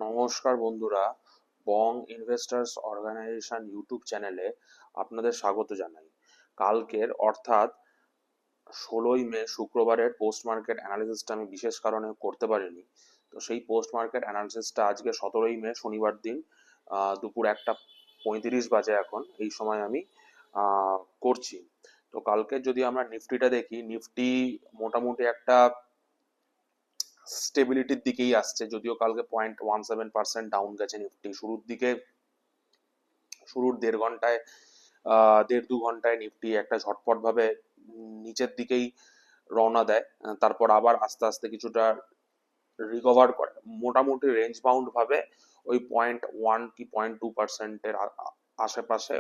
নমস্কার বন্ধুরা, বং investors organisation YouTube চ্যানেলে আপনাদের স্বাগত জানাই। কালকের অর্থাৎ 16ই মে শুক্রবারের পোস্ট মার্কেট অ্যানালিসিসটা আমি বিশেষ কারণে করতে পারিনি। তো সেই পোস্ট মার্কেট অ্যানালিসিসটা আজকে 17ই মে শনিবার দিন দুপুর 1:35 বাজে এখন এই সময় আমি করছি। তো কালকে যদি আমরা নিফটিটা দেখি, নিফটি মোটামুটি একটা স্টেবিলিটির দিকেই আসছে, যদিও কালকে 0.17% ডাউন গেছে নিফটি। শুরুর দেড় দু ঘন্টায় নিফটি একটা ঝটপট ভাবে নিচের দিকেই রওনা দেয়, তারপর আবার আস্তে আস্তে কিছুটা রিকভার করে মোটামুটি রেঞ্জ বাউন্ড ভাবে ওই 0.1 কি 0.2%-এর আশেপাশে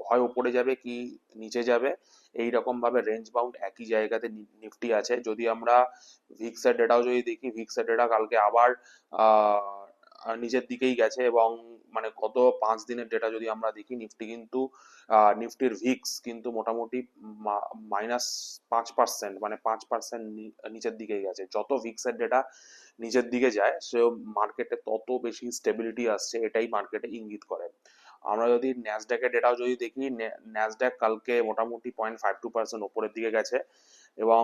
হয় উপরে যাবে কি নিচে যাবে, এই রকম ভাবে রেঞ্জ বাউন্ড একই জায়গাতে নিফটি আছে। যদি আমরা ভিক্সের ডেটাও যদি দেখি, ভিক্সের ডেটা কালকে আবার নিচের দিকেই গেছে, এবং মানে গত 5 দিনের ডেটা যদি আমরা দেখি, নিফটির ভিক্স কিন্তু মোটামুটি -5%, মানে 5% নিচের দিকে গেছে। যত ভিক্সের ডেটা নিচের দিকে যায়, সে মার্কেটে তত বেশি স্টেবিলিটি আসছে, এটাই মার্কেটে ইঙ্গিত করে। আমরা যদি ন্যাসড্যাকের ডেটাও যদি দেখি, ন্যাসড্যাক কালকে মোটামুটি 0.52% ওপরের দিকে গেছে, এবং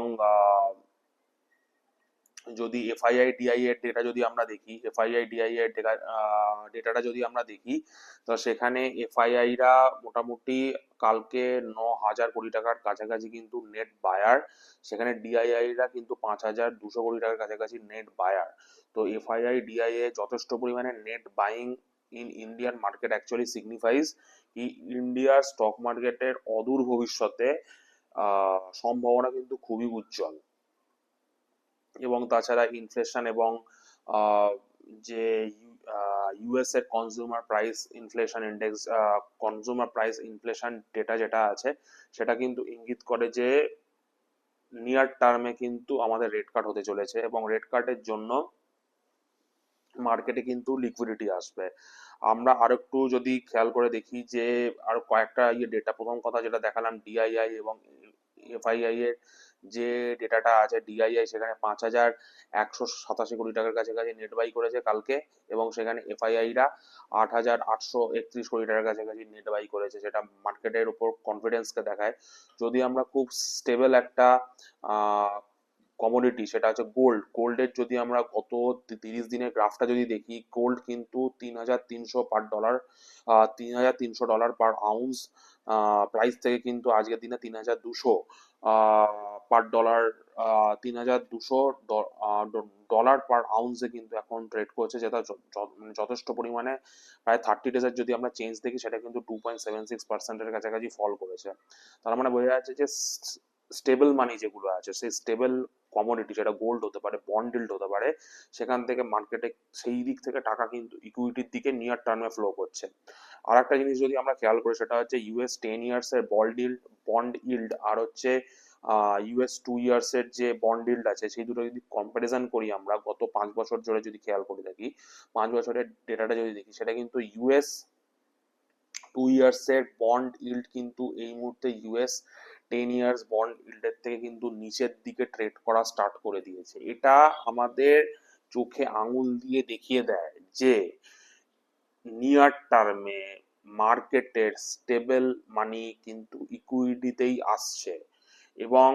যদি এফআইআই ডিআই এর ডেটা যদি আমরা দেখি, এফআইআই ডিআই এর ডেটাটা যদি আমরা দেখি, তো সেখানে এফআইআই রা মোটামুটি কালকে 9,000 কোটি টাকার কাছাকাছি কিন্তু নেট বায়ার, সেখানে ডিআইআই রা কিন্তু 5,200 কোটি টাকার কাছাকাছি নেট বায়ার। তো এফআইআই ডিআইএ যথেষ্ট পরিমাণে net buying in Indian market actually signifies কি ইন্ডিয়ার স্টক মার্কেটের অদূর ভবিষ্যতে সম্ভাবনা কিন্তু খুবই উজ্জ্বল। এবং তাছাড়া ইনফ্লেশন এবং যে ইউএস এর কনজিউমার প্রাইস ইনফ্লেশন ডেটা যেটা আছে, সেটা কিন্তু ইঙ্গিত করে যে নিয়ার টার্মে কিন্তু আমাদের রেট কাট হতে চলেছে, এবং রেট কাটের জন্য মার্কেটে কিন্তু লিকুইডিটি আসবে। আমরা আরেকটু যদি খেয়াল করে দেখি যে আর কয়েকটা ডেটা, প্রথম কথা যেটা দেখালাম ডিআইআই এবং এফআইআই এর যে ডেটাটা আছে, ডিআইআই সেখানে 5,187 কোটি টাকার কাছাকাছি নেট বাই করেছে কালকে, এবং সেখানে এফআইআই রা 8,831 কোটি টাকার কাছাকাছি নেট বাই করেছে, যেটা মার্কেটের উপর কনফিডেন্সকে দেখায়। যদি আমরা খুব স্টেবল একটা কমোডিটি, সেটা হচ্ছে গোল্ডের যদি আমরা গত 30 দিনের গ্রাফটা যদি দেখি, গোল্ড কিন্তু 3,300 পার আউন্স প্রাইস থেকে কিন্তু আজকের দিনে 3,200 পার ডলার, 3,200 ডলার পার আউন্সে কিন্তু এখন ট্রেড করছে, যেটা যথেষ্ট পরিমাণে প্রায় 30 ডেজের যদি আমরা চেঞ্জ দেখি, সেটা কিন্তু 2.76%-এর কাছাকাছি ফল করেছে। তার মানে বোঝা যাচ্ছে যে স্টেবল মানি যেগুলো আছে, সেই স্টেবল কমোডিটি, সেটা গোল্ড হতে পারে, বন্ড ইল্ড হতে পারে, সেখান থেকে মার্কেটে সেই দিক থেকে টাকা কিন্তু ইকুইটির দিকে নিয়ার টার্মে ফ্লো করছে। আর একটা জিনিস যদি আমরা খেয়াল করি, সেটা হচ্ছে ইউএস 10 ইয়ার্স এর বন্ড ইল্ড আর হচ্ছে ইউএস 2 ইয়ার্স এর যে বন্ড ইল্ড আছে, সেই দুটো যদি কম্পারিজন করি আমরা গত 5 বছর ধরে যদি খেয়াল করে দেখি, 5 বছরের ডেটাটা যদি দেখি, সেটা কিন্তু ইউএস 2 ইয়ার্স এর বন্ড ইল্ড কিন্তু এই মুহূর্তে ইউএস 10 ইয়ার্স বন্ড ইল্ডের থেকে কিন্তু নিচের দিকে ট্রেড করা স্টার্ট করে দিয়েছে। এটা আমাদের চোখে আঙুল দিয়ে দেখিয়ে দেয় যে নিয়ার টার্মে মার্কেটের স্টেবল মানি কিন্তু ইকুইটিতেই আসছে, এবং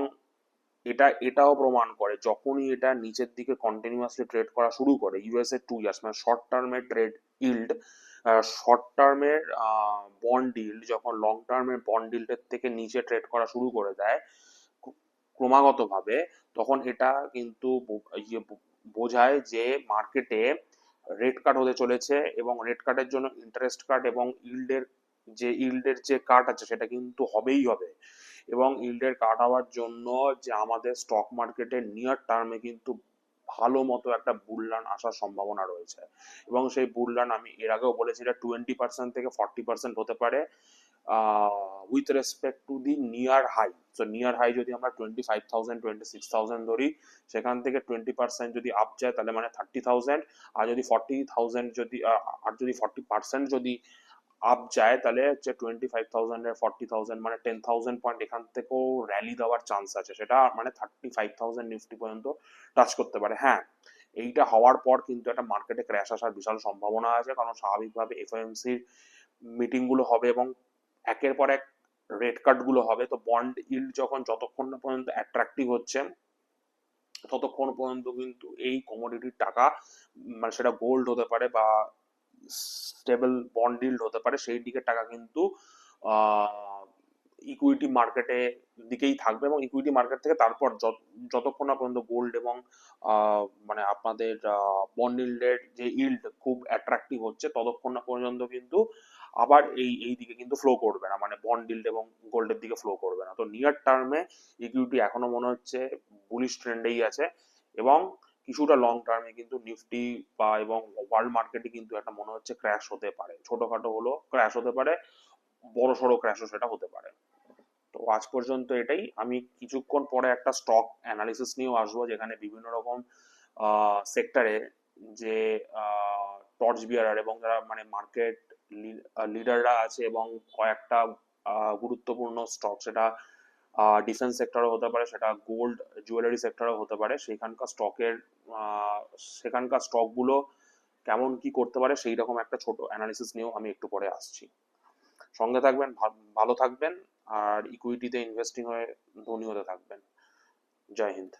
এটাও প্রমাণ করে যখনই এটা নিচের দিকে কন্টিনিউয়াসলি ট্রেড করা শুরু করে, ইউএস এর 2 ইয়ার্স মানে শর্ট টার্মের ট্রেড ইল্ড, শর্ট টার্মের বন্ড ইল্ড যখন লং টার্মের বন্ড ইল্ডের থেকে নিচে ট্রেড করা শুরু করে দেয় ক্রমাগত ভাবে, তখন এটা কিন্তু বোঝায় যে মার্কেটে রেট কাট হতে চলেছে, এবং রেট কাটের জন্য ইন্টারেস্ট কাট এবং ইল্ডের যে কাট আছে, সেটা কিন্তু হবেই হবে। এবং ইল্ডের কাট হওয়ার জন্য যে আমাদের স্টক মার্কেটের নিয়ার টার্মে কিন্তু ভালো মতো একটা বুলরান আসার সম্ভাবনা রয়েছে, এবং সেই বুলরান আমি এর আগেও বলেছি, এটা 20% থেকে 40% হতে পারে with respect to the near high. So near high যদি আমরা 25,000 26,000 ধরি, সেখান থেকে 20% যদি আপ যায়, তাহলে মানে 30,000। আর যদি 40,000 যদি 40% যদি আপ যায়, তাহলে হচ্ছে 25,000 এর 40,000 মানে 10,000 পয়েন্ট এখান থেকেও র্যালি দেওয়ার চান্স আছে, সেটা মানে 35,000 নিফটি পর্যন্ত টাচ করতে পারে। হ্যাঁ, এইটা হওয়ার পর কিন্তু একটা মার্কেটে ক্র্যাশ আসার বিশাল সম্ভাবনা আছে, কারণ স্বাভাবিকভাবে এফওএমসির মিটিং গুলো হবে এবং একের পর এক রেট কাট গুলো হবে। তো বন্ড ইল্ড যখন যতক্ষণ না পর্যন্ত অ্যাট্রাকটিভ হচ্ছে ততক্ষণ পর্যন্ত কিন্তু এই কমোডিটির টাকা, মানে সেটা গোল্ড হতে পারে বা স্টেবল বন্ড ইল্ড হতে পারে, সেই দিকে টাকা কিন্তু ইকুইটি মার্কেটে দিকেই থাকবে, এবং ইকুইটি মার্কেট থেকে তারপর যতক্ষণ না পর্যন্ত গোল্ড এবং মানে আপনাদের বন্ড ইল্ডের যে ইল্ড খুব অ্যাট্রাকটিভ হচ্ছে ততক্ষণ না পর্যন্ত কিন্তু আবার এই দিকে কিন্তু ফ্লো করবে না, মানে বন্ড ইল্ড এবং গোল্ডের দিকে ফ্লো করবে না। তো নিয়ার টার্মে ইকুইটি এখনো মনে হচ্ছে বুলিশ ট্রেন্ডেই আছে, এবং কিছুটা লং টার্মে কিন্তু নিফটি বা এবং ওয়ার্ল্ড মার্কেটে কিন্তু একটা মনে হচ্ছে ক্র্যাশ হতে পারে, ছোটখাটো হলো ক্র্যাশ হতে পারে, বড় সড়ো ক্র্যাশও সেটা হতে পারে। তো আজ পর্যন্ত এটাই। আমি কিছুক্ষণ পরে একটা স্টক অ্যানালিসিস নিয়েও আসবো, যেখানে বিভিন্ন রকম সেক্টরে যে টর্চ বিয়ারার এবং যারা মানে মার্কেট লিডাররা আছে এবং কয়েকটা গুরুত্বপূর্ণ স্টক, সেটা ডিফেন্স সেক্টরও হতে পারে, সেটা গোল্ড জুয়েলারি সেক্টরও হতে পারে, আহ, সেখানকার স্টকগুলো কেমন কি করতে পারে সেই রকম একটা ছোট অ্যানালিসিস নিয়েও আমি একটু পরে আসছি। সঙ্গে থাকবেন, ভালো থাকবেন, আর ইকুইটিতে ইনভেস্টিং হয়ে ধনী হতে থাকবেন। জয় হিন্দ।